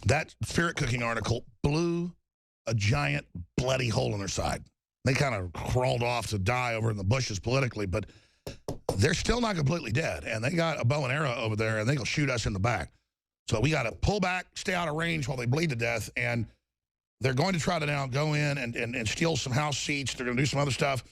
That spirit cooking article blew a giant bloody hole in their side. They kind of crawled off to die over in the bushes politically, but they're still not completely dead. And they got a bow and arrow over there, and they'll shoot us in the back. So we got to pull back, stay out of range while they bleed to death. And they're going to try to now go in and steal some House seats. They're going to do some other stuff.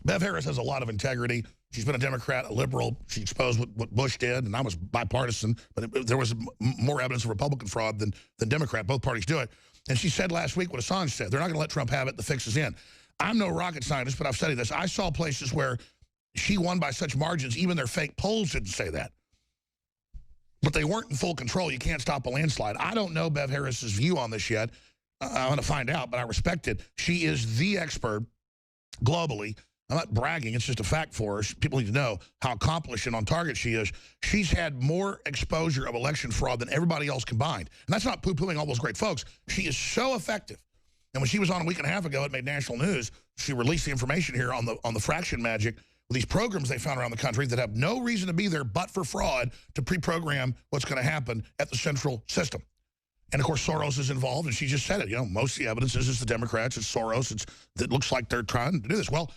Bev Harris has a lot of integrity. She's been a Democrat, a liberal. She exposed what Bush did, and I was bipartisan, but there was more evidence of Republican fraud than Democrat. Both parties do it. And she said last week what Assange said. They're not going to let Trump have it. The fix is in. I'm no rocket scientist, but I've studied this. I saw places where she won by such margins, even their fake polls didn't say that. But they weren't in full control. You can't stop a landslide. I don't know Bev Harris's view on this yet. I'm going to find out, but I respect it. She is the expert globally. I'm not bragging. It's just a fact for us. People need to know how accomplished and on target she is. She's had more exposure of election fraud than everybody else combined. And that's not poo-pooing all those great folks. She is so effective. And when she was on a week and a half ago, it made national news. She released the information here on the fraction magic with these programs they found around the country that have no reason to be there but for fraud to pre-program what's going to happen at the central system. And, of course, Soros is involved, and she just said it. You know, most of the evidence is the Democrats, it's Soros. It looks like they're trying to do this. Well,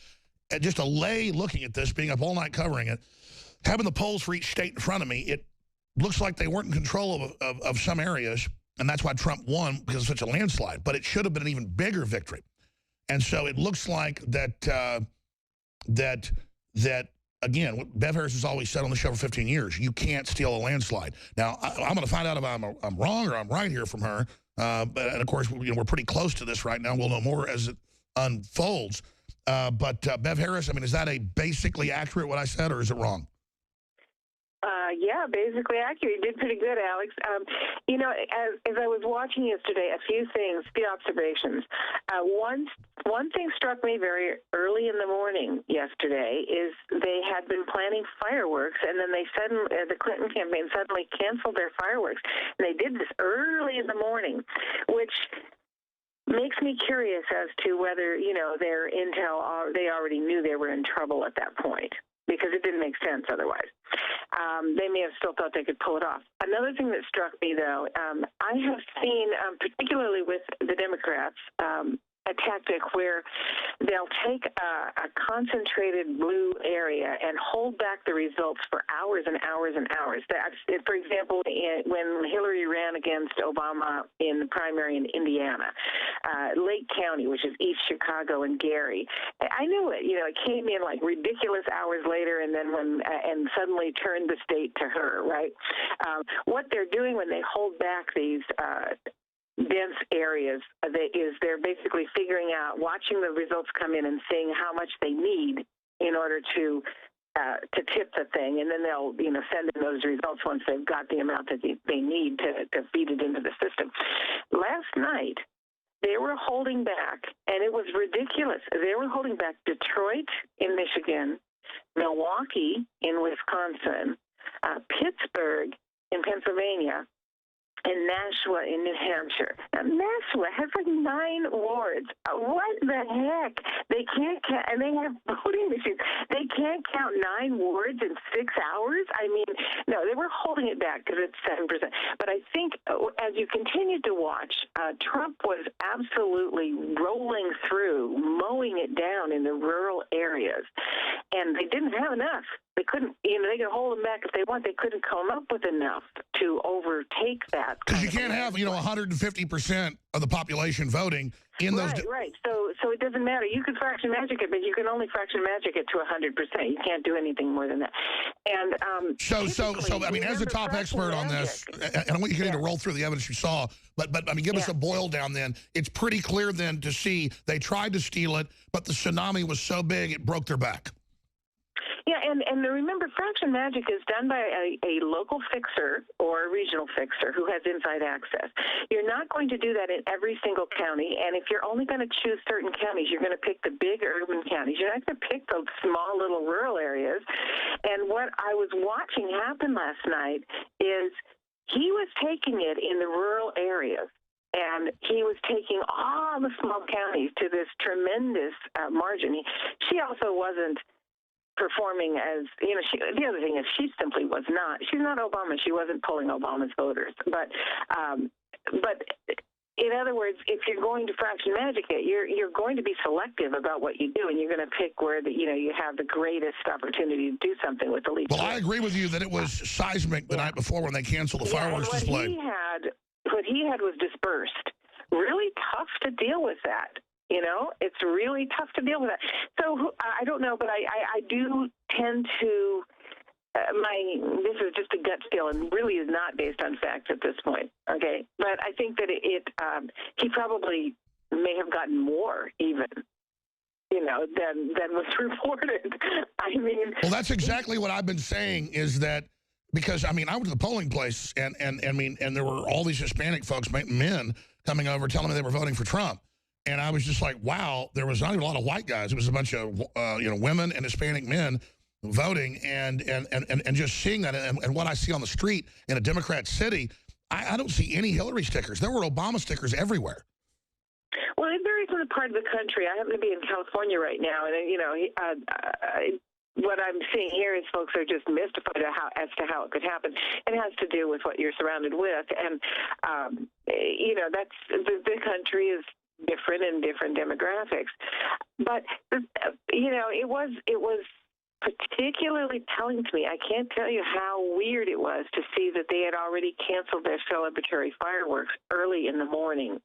just a lay looking at this, being up all night covering it, having the polls for each state in front of me, it looks like they weren't in control of some areas, and that's why Trump won, because of such a landslide. But it should have been an even bigger victory. And so it looks like that, again, what Bev Harris has always said on the show for 15 years, you can't steal a landslide. Now, I'm going to find out if I'm wrong or I'm right here from her. And, of course, we're pretty close to this right now. We'll know more as it unfolds. But Bev Harris, I mean, is that a basically accurate what I said, or is it wrong? Yeah, basically accurate. You did pretty good, Alex. You know, as I was watching yesterday, a few observations. One thing struck me very early in the morning yesterday is they had been planning fireworks, and then the Clinton campaign suddenly canceled their fireworks. And they did this early in the morning, which makes me curious as to whether, you know, their intel, they already knew they were in trouble at that point, because it didn't make sense otherwise. They may have still thought they could pull it off. Another thing that struck me, though, I have seen, particularly with the Democrats, a tactic where they'll take a concentrated blue area and hold back the results for hours and hours and hours. For example, when Hillary ran against Obama in the primary in Indiana, Lake County, which is East Chicago and Gary, I knew it. You know, it came in like ridiculous hours later, and then and suddenly turned the state to her. Right? What they're doing when they hold back these dense areas is they're basically figuring out, watching the results come in and seeing how much they need in order to tip the thing, and then they'll, you know, send in those results once they've got the amount that they need to feed it into the system. Last night, they were holding back, and it was ridiculous. They were holding back Detroit in Michigan, Milwaukee in Wisconsin, Pittsburgh in Pennsylvania, and Nashua in New Hampshire. Now, Nashua has like 9 wards. What the heck? They can't count, and they have voting machines. They can't count 9 wards in 6 hours? I mean, no, they were holding it back because it's 7%. But I think as you continue to watch, Trump was absolutely rolling through, mowing it down in the rural areas. And they didn't have enough. They couldn't, you know, they could hold them back if they want. They couldn't come up with enough to overtake that. Because you can't have, you know, 150% of the population voting in those. Right. So it doesn't matter. You could fraction magic it, but you can only fraction magic it to 100%. You can't do anything more than that. And so I mean, as a top expert on this, and I want you to roll through the evidence you saw, but I mean, give us a boil down. Then it's pretty clear then to see they tried to steal it, but the tsunami was so big it broke their back. Yeah, and remember, fraction magic is done by a local fixer or a regional fixer who has inside access. You're not going to do that in every single county, and if you're only going to choose certain counties, you're going to pick the big urban counties. You're not going to pick those small little rural areas. And what I was watching happen last night is he was taking it in the rural areas, and he was taking all the small counties to this tremendous margin. She also wasn't performing as, the other thing is she's not Obama. She wasn't pulling Obama's voters. But in other words, if you're going to fraction magic it, you're going to be selective about what you do, and you're going to pick where you have the greatest opportunity to do something with the least. Well, I agree with you that it was seismic the night before when they canceled the fireworks display. What he had was dispersed. Really tough to deal with that. It's really tough to deal with that. So I don't know, but I do tend to. This is just a gut feel and really is not based on facts at this point, okay? But I think that he probably may have gotten more even, than was reported. I mean... Well, that's exactly what I've been saying is that, because, I went to the polling place and there were all these Hispanic folks, men, coming over telling me they were voting for Trump. And I was just like, wow, there was not even a lot of white guys. It was a bunch of, women and Hispanic men voting and just seeing that and what I see on the street in a Democrat city, I don't see any Hillary stickers. There were Obama stickers everywhere. Well, it varies in the part of the country. I happen to be in California right now, and what I'm seeing here is folks are just mystified as to how it could happen. It has to do with what you're surrounded with, and that's the country is different in different demographics. But it was particularly telling to me. I can't tell you how weird it was to see that they had already canceled their celebratory fireworks early in the morning.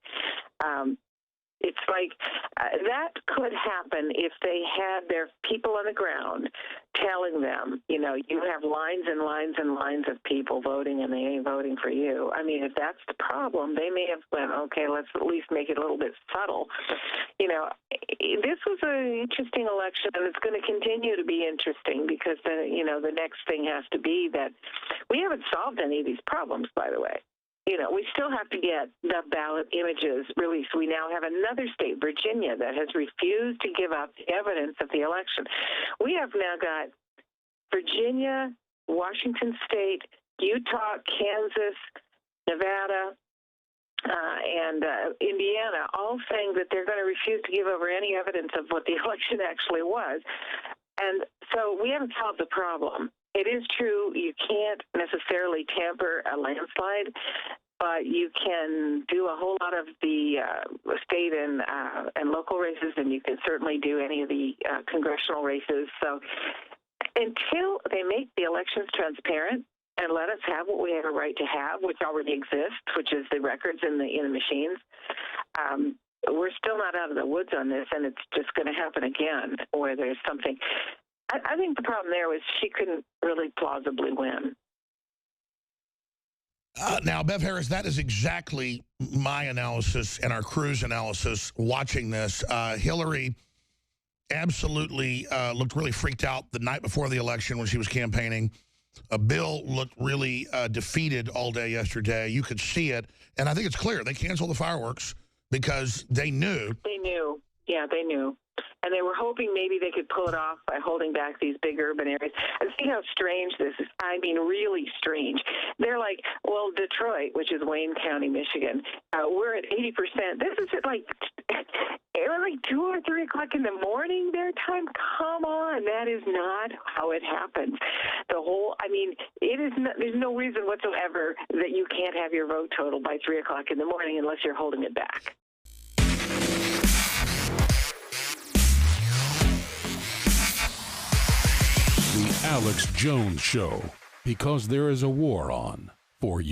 It's like that could happen if they had their people on the ground telling them, you have lines and lines and lines of people voting and they ain't voting for you. I mean, if that's the problem, they may have went, okay, let's at least make it a little bit subtle. This was an interesting election, and it's going to continue to be interesting because, the next thing has to be that we haven't solved any of these problems, by the way. We still have to get the ballot images released. We now have another state, Virginia, that has refused to give up the evidence of the election. We have now got Virginia, Washington State, Utah, Kansas, Nevada, and Indiana, all saying that they're going to refuse to give over any evidence of what the election actually was. And so we haven't solved the problem. It is true you can't necessarily tamper a landslide, but you can do a whole lot of the state and local races, and you can certainly do any of the congressional races. So until they make the elections transparent and let us have what we have a right to have, which already exists, which is the records in the machines, we're still not out of the woods on this, and it's just going to happen again where there's something. I think the problem there was she couldn't really plausibly win. Now, Bev Harris, that is exactly my analysis and our crew's analysis watching this. Hillary absolutely looked really freaked out the night before the election when she was campaigning. Bill looked really defeated all day yesterday. You could see it. And I think it's clear. They canceled the fireworks because they knew. They knew. Yeah, they knew. And they were hoping maybe they could pull it off by holding back these big urban areas. And see how strange this is. I mean, really strange. They're like, well, Detroit, which is Wayne County, Michigan, we're at 80%. This is at like 2 or 3 o'clock in the morning their time. Come on, that is not how it happens. It is not, there's no reason whatsoever that you can't have your vote total by 3 o'clock in the morning unless you're holding it back. The Alex Jones Show, because there is a war on for you.